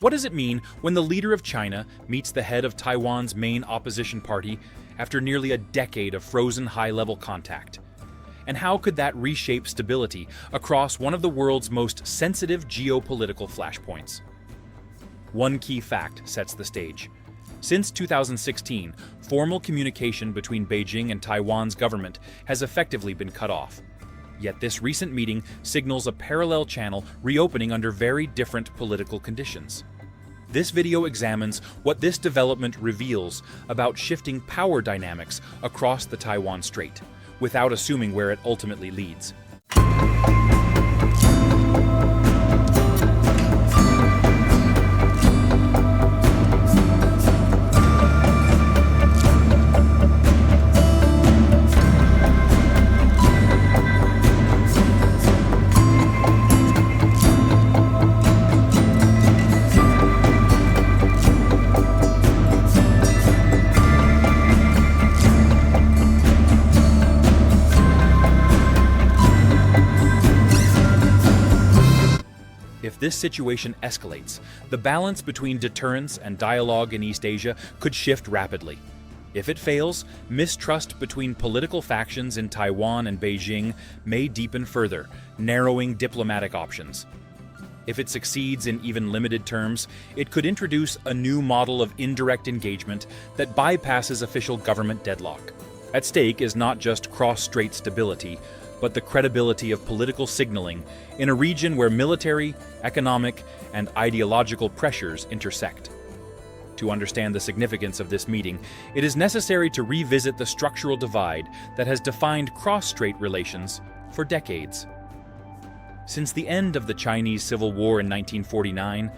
What does it mean when the leader of China meets the head of Taiwan's main opposition party after nearly a decade of frozen high-level contact? And how could that reshape stability across one of the world's most sensitive geopolitical flashpoints? One key fact sets the stage. Since 2016, formal communication between Beijing and Taiwan's government has effectively been cut off. Yet this recent meeting signals a parallel channel reopening under very different political conditions. This video examines what this development reveals about shifting power dynamics across the Taiwan Strait, without assuming where it ultimately leads. If this situation escalates, the balance between deterrence and dialogue in East Asia could shift rapidly. If it fails, mistrust between political factions in Taiwan and Beijing may deepen further, narrowing diplomatic options. If it succeeds in even limited terms, it could introduce a new model of indirect engagement that bypasses official government deadlock. At stake is not just cross-strait stability, but the credibility of political signaling in a region where military, economic, and ideological pressures intersect. To understand the significance of this meeting, it is necessary to revisit the structural divide that has defined cross-strait relations for decades. Since the end of the Chinese Civil War in 1949,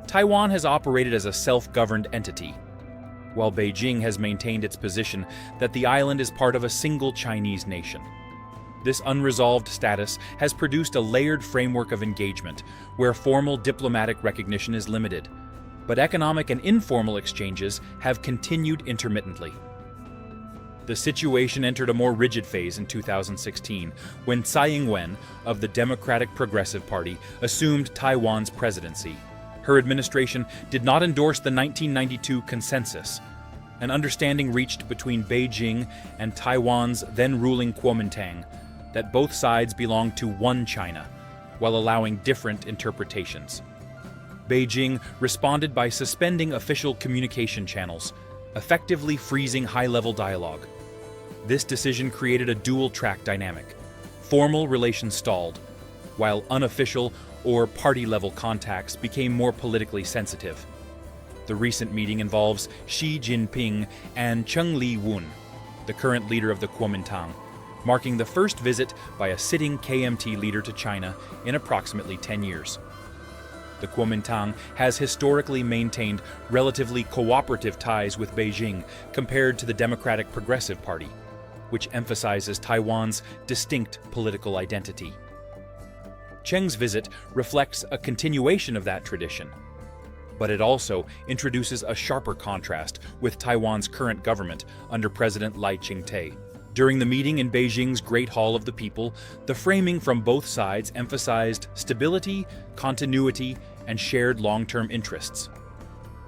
Taiwan has operated as a self-governed entity, while Beijing has maintained its position that the island is part of a single Chinese nation. This unresolved status has produced a layered framework of engagement where formal diplomatic recognition is limited, but economic and informal exchanges have continued intermittently. The situation entered a more rigid phase in 2016 when Tsai Ing-wen of the Democratic Progressive Party assumed Taiwan's presidency. Her administration did not endorse the 1992 consensus, an understanding reached between Beijing and Taiwan's then-ruling Kuomintang that both sides belong to one China, while allowing different interpretations. Beijing responded by suspending official communication channels, effectively freezing high-level dialogue. This decision created a dual-track dynamic. Formal relations stalled, while unofficial or party-level contacts became more politically sensitive. The recent meeting involves Xi Jinping and Cheng Li-wun, the current leader of the Kuomintang, marking the first visit by a sitting KMT leader to China in approximately 10 years. The Kuomintang has historically maintained relatively cooperative ties with Beijing compared to the Democratic Progressive Party, which emphasizes Taiwan's distinct political identity. Cheng's visit reflects a continuation of that tradition, but it also introduces a sharper contrast with Taiwan's current government under President Lai Ching-te. During the meeting in Beijing's Great Hall of the People, the framing from both sides emphasized stability, continuity, and shared long-term interests.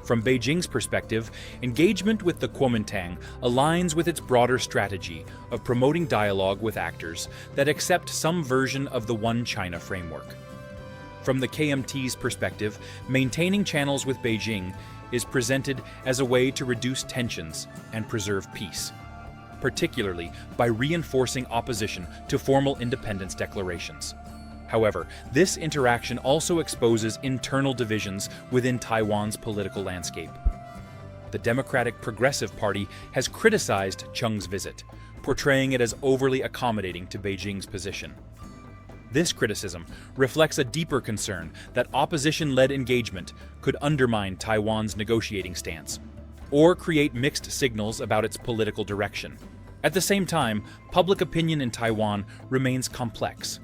From Beijing's perspective, engagement with the Kuomintang aligns with its broader strategy of promoting dialogue with actors that accept some version of the One China framework. From the KMT's perspective, maintaining channels with Beijing is presented as a way to reduce tensions and preserve peace, particularly by reinforcing opposition to formal independence declarations. However, this interaction also exposes internal divisions within Taiwan's political landscape. The Democratic Progressive Party has criticized Cheng's visit, portraying it as overly accommodating to Beijing's position. This criticism reflects a deeper concern that opposition-led engagement could undermine Taiwan's negotiating stance, or create mixed signals about its political direction. At the same time, public opinion in Taiwan remains complex,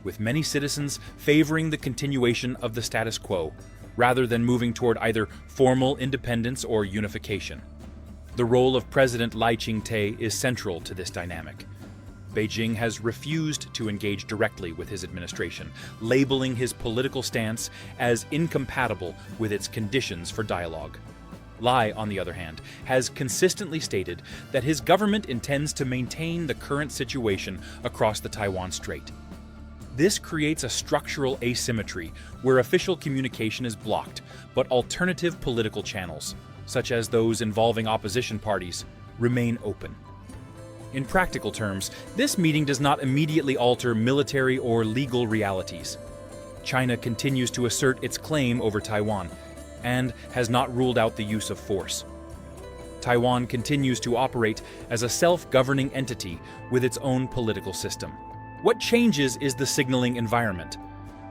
with many citizens favoring the continuation of the status quo, rather than moving toward either formal independence or unification. The role of President Lai Ching-te is central to this dynamic. Beijing has refused to engage directly with his administration, labeling his political stance as incompatible with its conditions for dialogue. Lai, on the other hand, has consistently stated that his government intends to maintain the current situation across the Taiwan Strait. This creates a structural asymmetry where official communication is blocked, but alternative political channels, such as those involving opposition parties, remain open. In practical terms, this meeting does not immediately alter military or legal realities. China continues to assert its claim over Taiwan and has not ruled out the use of force. Taiwan continues to operate as a self-governing entity with its own political system. What changes is the signaling environment.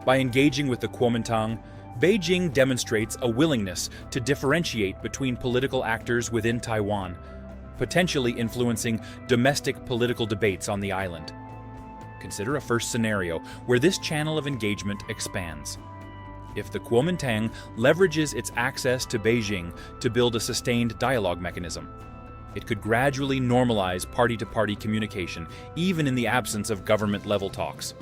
By engaging with the Kuomintang, Beijing demonstrates a willingness to differentiate between political actors within Taiwan, potentially influencing domestic political debates on the island. Consider a first scenario where this channel of engagement expands. If the Kuomintang leverages its access to Beijing to build a sustained dialogue mechanism, it could gradually normalize party-to-party communication, even in the absence of government-level talks.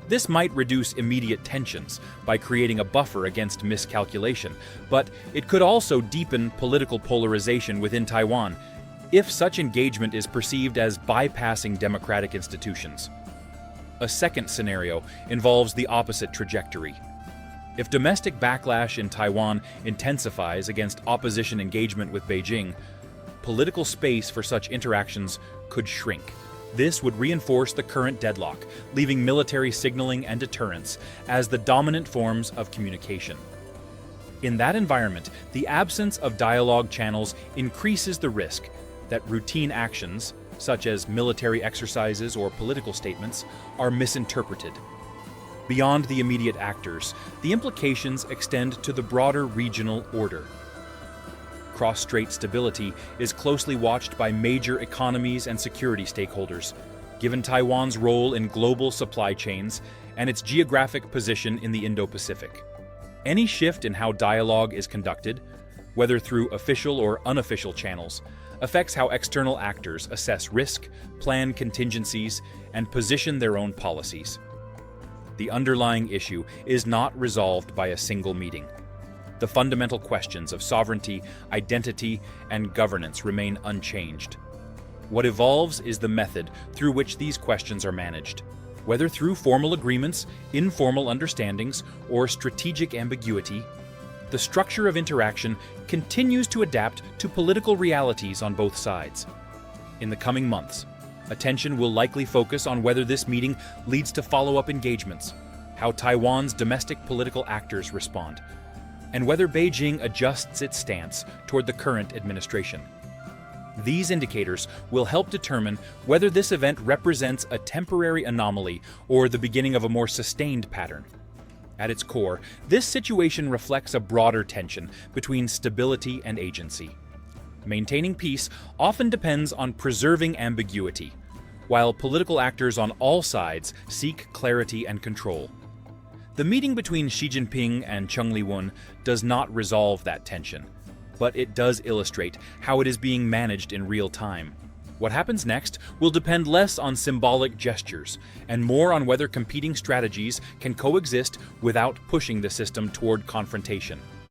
This might reduce immediate tensions by creating a buffer against miscalculation, but it could also deepen political polarization within Taiwan if such engagement is perceived as bypassing democratic institutions. A second scenario involves the opposite trajectory. If domestic backlash in Taiwan intensifies against opposition engagement with Beijing, political space for such interactions could shrink. This would reinforce the current deadlock, leaving military signaling and deterrence as the dominant forms of communication. In that environment, the absence of dialogue channels increases the risk that routine actions, such as military exercises or political statements, are misinterpreted. Beyond the immediate actors, the implications extend to the broader regional order. Cross-strait stability is closely watched by major economies and security stakeholders, given Taiwan's role in global supply chains and its geographic position in the Indo-Pacific. Any shift in how dialogue is conducted, whether through official or unofficial channels, affects how external actors assess risk, plan contingencies, and position their own policies. The underlying issue is not resolved by a single meeting. The fundamental questions of sovereignty, identity, and governance remain unchanged. What evolves is the method through which these questions are managed, whether through formal agreements, informal understandings, or strategic ambiguity. The structure of interaction continues to adapt to political realities on both sides. In the coming months, attention will likely focus on whether this meeting leads to follow-up engagements, how Taiwan's domestic political actors respond, and whether Beijing adjusts its stance toward the current administration. These indicators will help determine whether this event represents a temporary anomaly or the beginning of a more sustained pattern. At its core, this situation reflects a broader tension between stability and agency. Maintaining peace often depends on preserving ambiguity, while political actors on all sides seek clarity and control. The meeting between Xi Jinping and Cheng Li-wun does not resolve that tension, but it does illustrate how it is being managed in real time. What happens next will depend less on symbolic gestures and more on whether competing strategies can coexist without pushing the system toward confrontation.